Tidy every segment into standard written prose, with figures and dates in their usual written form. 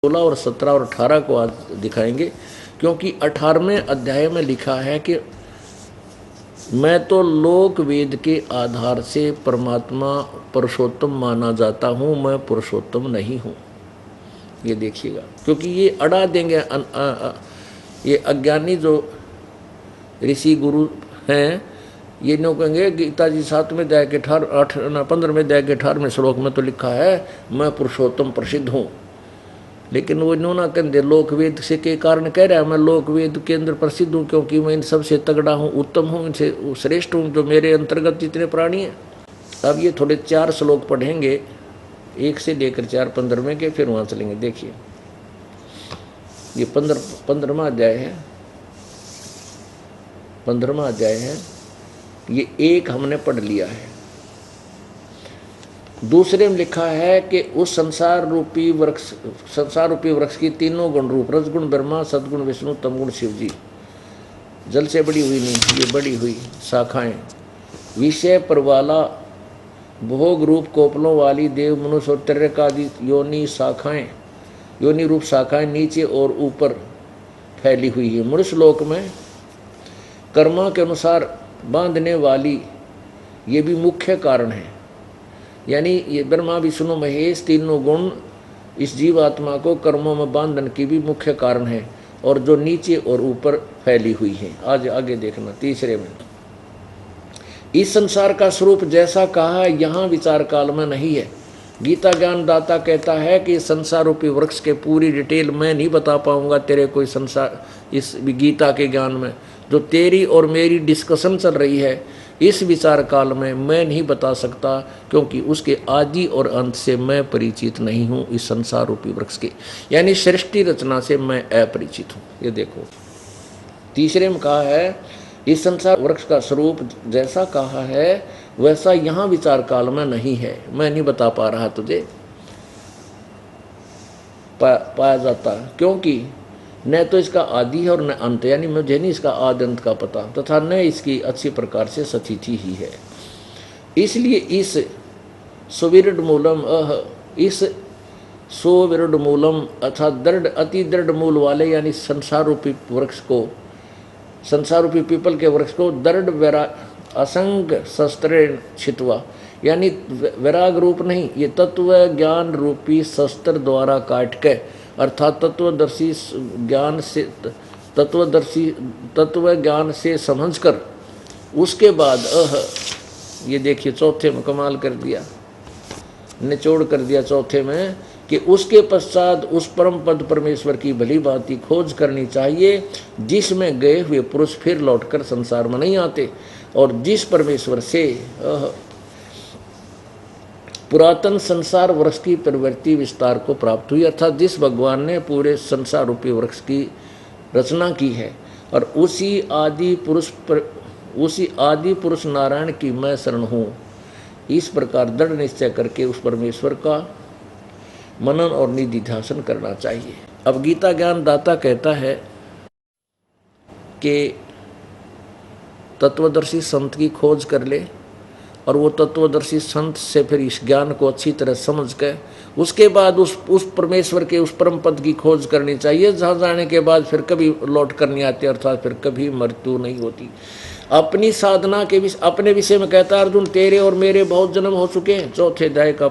16 और 17 और 18 को आज दिखाएंगे, क्योंकि 18वें अध्याय में लिखा है कि मैं तो लोक वेद के आधार से परमात्मा पुरुषोत्तम माना जाता हूँ, मैं पुरुषोत्तम नहीं हूँ। ये देखिएगा, क्योंकि ये अड़ा देंगे ये अज्ञानी जो ऋषि गुरु हैं, ये नो कहेंगे गीता जी 7वें अध्याय के 15वें अध्याय के 18वें श्लोक में तो लिखा है मैं पुरुषोत्तम प्रसिद्ध हूँ, लेकिन वो नो ना कहते लोकवेद से के कारण कह रहा है मैं लोकवेद के अंदर प्रसिद्ध हूँ, क्योंकि मैं इन सबसे तगड़ा हूँ, उत्तम हूँ, इनसे श्रेष्ठ हूँ, जो मेरे अंतर्गत जितने प्राणी हैं। अब ये थोड़े 4 श्लोक पढ़ेंगे, 1 से लेकर 4 15वें के, फिर वहाँ चलेंगे। देखिए ये 15वां अध्याय है, 15वां अध्याय है। ये 1 हमने पढ़ लिया है। दूसरे में लिखा है कि उस संसार रूपी वृक्ष की तीनों गुण रूप रजगुण ब्रह्मा, सदगुण विष्णु, तमगुण शिव जी, जल से बड़ी हुई नहीं, ये बड़ी हुई शाखाएं, विषय परवाला भोग रूप कोपलों वाली देव मनुष्य और तिर्यक आदि योनि रूप शाखाएं नीचे और ऊपर फैली हुई है। मनुष्य लोक में कर्मा के अनुसार बांधने वाली ये भी मुख्य कारण है, यानी ये ब्रह्मा विष्णु महेश तीनों गुण इस जीवात्मा को कर्मों में बांधन की भी मुख्य कारण है, और जो नीचे और ऊपर फैली हुई है। आज आगे देखना तीसरे में, इस संसार का स्वरूप जैसा कहा यहाँ विचार काल में नहीं है। गीता ज्ञान दाता कहता है कि संसार रूपी वृक्ष के पूरी डिटेल मैं नहीं बता पाऊंगा तेरे कोई संसार, इस गीता के ज्ञान में जो तेरी और मेरी डिस्कशन चल रही है इस विचार काल में मैं नहीं बता सकता, क्योंकि उसके आदि और अंत से मैं परिचित नहीं हूँ। इस संसार रूपी वृक्ष के यानी सृष्टि रचना से मैं अपरिचित हूँ। ये देखो तीसरे में कहा है इस संसार वृक्ष का स्वरूप जैसा कहा है वैसा यहाँ विचार काल में नहीं है, मैं नहीं बता पा रहा तुझे पाया जाता, क्योंकि न तो इसका आदि है और न अंत, यानी मुझे नहीं इसका आदि अंत का पता, तथा न इसकी अच्छी प्रकार से स्थिति ही है। इसलिए इस सुविरुद्ध मूलम इस सुविरुद्ध मूलम अर्थात दृढ़ अति दृढ़ मूल वाले यानी संसार रूपी वृक्ष को, संसार रूपी पीपल के वृक्ष को दृढ़ असंग शस्त्र छितवा, यानी वैराग रूप नहीं, ये तत्व ज्ञान रूपी शस्त्र द्वारा काट के, अर्थात तत्व ज्ञान से समझकर उसके बाद ये देखिए चौथे में कमाल कर दिया, निचोड़ कर दिया चौथे में कि उसके पश्चात उस परम पद परमेश्वर की भली भांति खोज करनी चाहिए, जिसमें गए हुए पुरुष फिर लौटकर संसार में नहीं आते, और जिस परमेश्वर से पुरातन संसार वृक्ष की प्रवृत्ति विस्तार को प्राप्त हुई, अर्थात जिस भगवान ने पूरे संसार रूपी वृक्ष की रचना की है, और उसी आदि पुरुष नारायण की मैं शरण हूँ, इस प्रकार दृढ़ निश्चय करके उस परमेश्वर का मनन और निधिध्यासन करना चाहिए। अब गीता ज्ञान दाता कहता है कि तत्वदर्शी संत की खोज कर ले, और वो तत्वदर्शी संत से फिर इस ज्ञान को अच्छी तरह समझ के उसके बाद उस परमेश्वर के उस परम पद की खोज करनी चाहिए, जहाँ जाने के बाद फिर कभी लौट कर नहीं आती, अर्थात फिर कभी मृत्यु नहीं होती। अपनी साधना के अपने विषय में कहता अर्जुन तेरे और मेरे बहुत जन्म हो चुके हैं। चौथे अध्याय का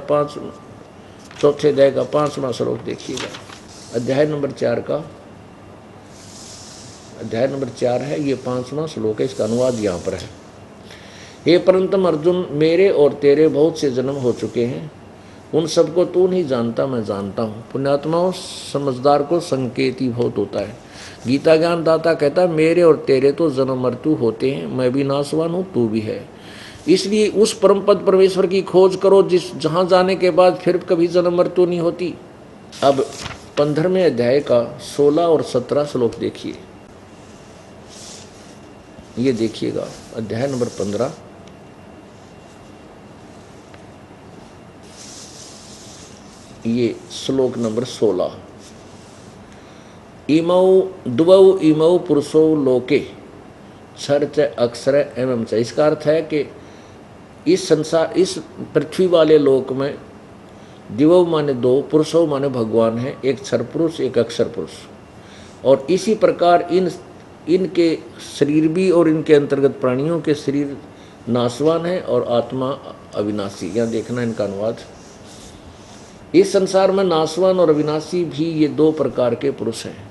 5वां श्लोक देखिएगा, अध्याय नंबर 4 है, ये 5वां श्लोक है, इसका अनुवाद यहाँ पर है। हे परंतम अर्जुन मेरे और तेरे बहुत से जन्म हो चुके हैं, उन सबको तू नहीं जानता, मैं जानता हूँ। पुण्यात्माओं समझदार को संकेत ही बहुत होता है। गीता ज्ञान दाता कहता है मेरे और तेरे तो जन्म मृत्यु होते हैं, मैं भी नाशवान हूँ, तू भी है, इसलिए उस परम पद परमेश्वर की खोज करो जहाँ जाने के बाद फिर कभी जन्म मृत्यु नहीं होती। अब 15वें अध्याय का 16 और 17 श्लोक देखिए, ये देखिएगा, अध्याय नंबर 15, ये श्लोक नंबर 16। द्वौ इमौ पुरुषो लोके क्षर च अक्षर एवं च, इसका अर्थ है कि इस संसार इस पृथ्वी वाले लोक में दिवो माने दो, पुरुषो माने भगवान है, एक क्षर पुरुष एक अक्षर पुरुष। और इसी प्रकार इनके शरीर भी और इनके अंतर्गत प्राणियों के शरीर नाशवान है और आत्मा अविनाशी। यहाँ देखना इनका अनुवाद। इस संसार में नाशवान और अविनाशी भी ये दो प्रकार के पुरुष हैं।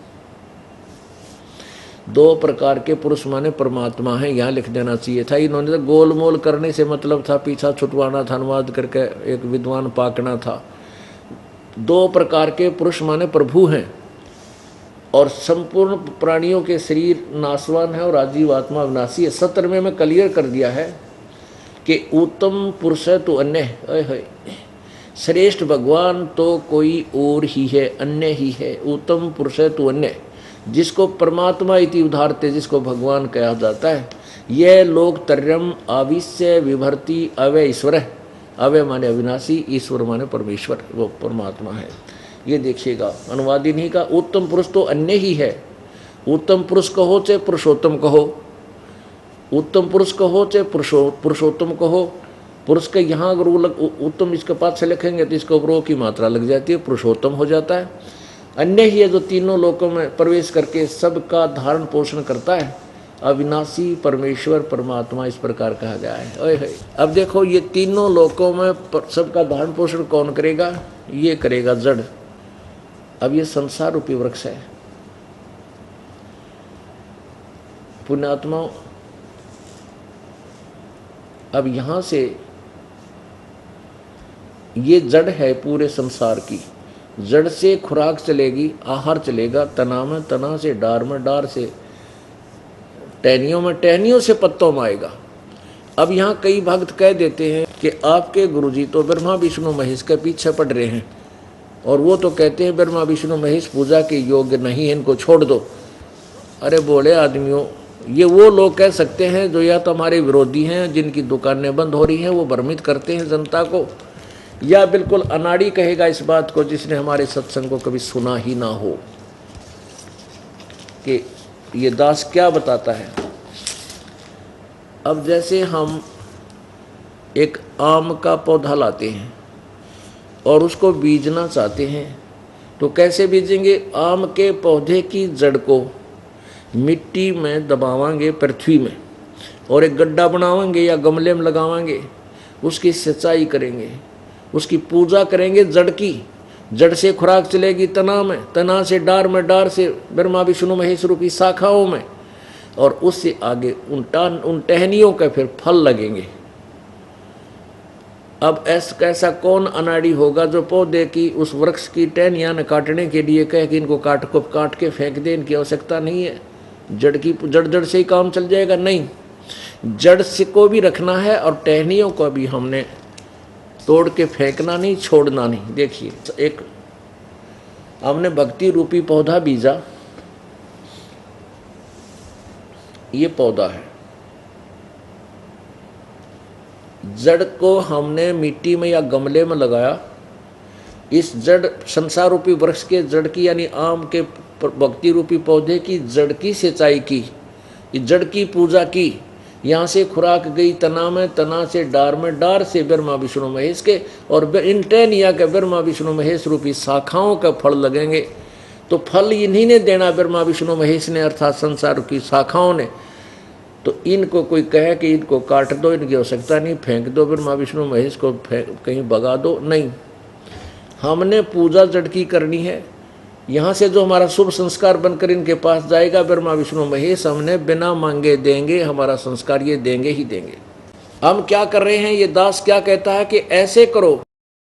दो प्रकार के पुरुष माने परमात्मा है, यहाँ लिख देना चाहिए था। इन्होंने तो गोलमोल करने से मतलब था, पीछा छुटवाना था, अनुवाद करके एक विद्वान पाकना था। दो प्रकार के पुरुष माने प्रभु हैं और संपूर्ण प्राणियों के शरीर नाशवान है और आजीव आत्मा अविनाशी है। 17वें में क्लियर कर दिया है कि उत्तम पुरुष है तो अन्य है, श्रेष्ठ भगवान तो कोई और ही है, अन्य ही है। उत्तम पुरुष है तो अन्य, जिसको परमात्मा इति उदाहरते, जिसको भगवान कहा जाता है। यह लोक तर्यम आविश्य विभर्ति अवय ईश्वर है। अवय माने अविनाशी, ईश्वर माने परमेश्वर, वो परमात्मा है। ये देखिएगा अनुवाद इन्हीं का। उत्तम पुरुष तो अन्य ही है। उत्तम पुरुष कहो चाहे पुरुषोत्तम कहो, उत्तम पुरुष कहो चाहे पुरुषोत्तम कहो। पुरुष के यहाँ अगर उत्तम इसके पास से लिखेंगे तो इसके ऊपर की मात्रा लग जाती है, पुरुषोत्तम हो जाता है। अन्य ही है जो तीनों लोकों में प्रवेश करके सबका धारण पोषण करता है, अविनाशी परमेश्वर परमात्मा इस प्रकार कहा गया है। ओए अब देखो ये तीनों लोकों में सबका धारण पोषण कौन करेगा? ये करेगा जड़। अब ये संसार रूपी वृक्ष है। पुण्यात्माओं, अब यहां से ये जड़ है पूरे संसार की। जड़ से खुराक चलेगी, आहार चलेगा, तना में, तना से डार में, डार से टहनियों में, टहनियों से पत्तों में आएगा। अब यहाँ कई भक्त कह देते हैं कि आपके गुरुजी तो ब्रह्मा विष्णु महेश के पीछे पड़ रहे हैं और वो तो कहते हैं ब्रह्मा विष्णु महेश पूजा के योग्य नहीं है, इनको छोड़ दो। अरे बोले आदमियों, ये वो लोग कह सकते हैं जो या तो हमारे विरोधी हैं, जिनकी दुकानें बंद हो रही हैं, वो भ्रमित करते हैं जनता को, या बिल्कुल अनाड़ी कहेगा इस बात को जिसने हमारे सत्संग को कभी सुना ही ना हो कि ये दास क्या बताता है। अब जैसे हम एक आम का पौधा लाते हैं और उसको बीजना चाहते हैं तो कैसे बीजेंगे? आम के पौधे की जड़ को मिट्टी में दबावांगे, पृथ्वी में, और एक गड्ढा बनावांगे या गमले में लगावांगे, उसकी सिंचाई करेंगे, उसकी पूजा करेंगे। जड़ की, जड़ से खुराक चलेगी तना में, तना से डार में, डार से ब्रह्मा विष्णु महेश रूपी शाखाओं में, और उससे आगे उन टहनियों के फिर फल लगेंगे। अब ऐसा कौन अनाड़ी होगा जो पौधे की उस वृक्ष की टहनियां न काटने के लिए कहे कि इनको काट के फेंक दे, इनकी आवश्यकता नहीं है, जड़ से ही काम चल जाएगा? नहीं, जड़ से को भी रखना है और टहनियों को भी हमने तोड़ के फेंकना नहीं, छोड़ना नहीं। देखिए, एक हमने भक्ति रूपी पौधा बीजा, ये पौधा है। जड़ को हमने मिट्टी में या गमले में लगाया। इस जड़ संसार रूपी वृक्ष के जड़ की यानी आम के भक्ति रूपी पौधे की जड़ की सिंचाई की, जड़ की पूजा की। यहाँ से खुराक गई तना में, तना से डार में, डार से ब्रह्मा विष्णु महेश के, और इन टहनिया के ब्रह्मा विष्णु महेश रूपी शाखाओं का फल लगेंगे। तो फल इन्हीं ने देना, ब्रह्मा विष्णु महेश ने, अर्थात संसार की शाखाओं ने। तो इनको कोई कहे कि इनको काट दो, इनकी आवश्यकता नहीं, फेंक दो ब्रह्मा विष्णु महेश को, कहीं भगा दो, नहीं। हमने पूजा जड़ की करनी है। यहाँ से जो हमारा शुभ संस्कार बनकर इनके पास जाएगा ब्रह्मा विष्णु महेश, हमने बिना मांगे देंगे, हमारा संस्कार ये देंगे ही देंगे। हम क्या कर रहे हैं? ये दास क्या कहता है कि ऐसे करो।